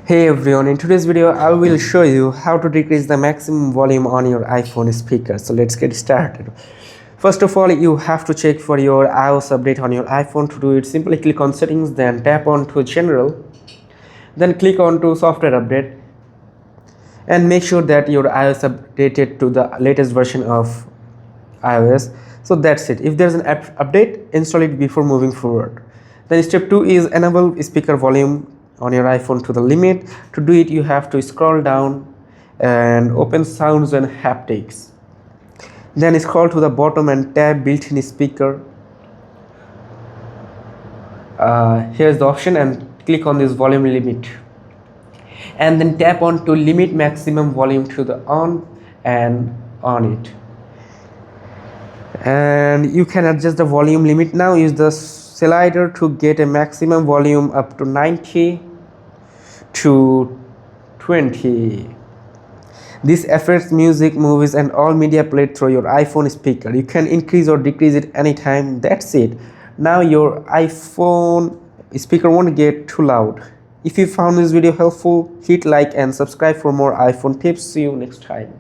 Hey everyone, in today's video I will show you how to decrease the maximum volume on your iPhone speaker. So let's get started. First of all, you have to check for your iOS update on your iPhone. To do it, simply click on settings, then tap on to general, then click on to software update and make sure that your iOS updated to the latest version of iOS. So that's it. If there's an update, install it before moving forward. Then step 2 is enable speaker volume on your iPhone to the limit. To do it, you have to scroll down and open sounds and haptics. Then scroll to the bottom and tab built-in speaker. Here's the option and click on this volume limit. And then tap on to limit maximum volume to the on and on it. And you can adjust the volume limit now. Use the slider to get a maximum volume up to 90 to 20. This affects music, movies and all media played through your iPhone speaker. You can increase or decrease it anytime. That's it. Now your iPhone speaker won't get too loud. If you found this video helpful, hit like and subscribe for more iPhone tips. See you next time.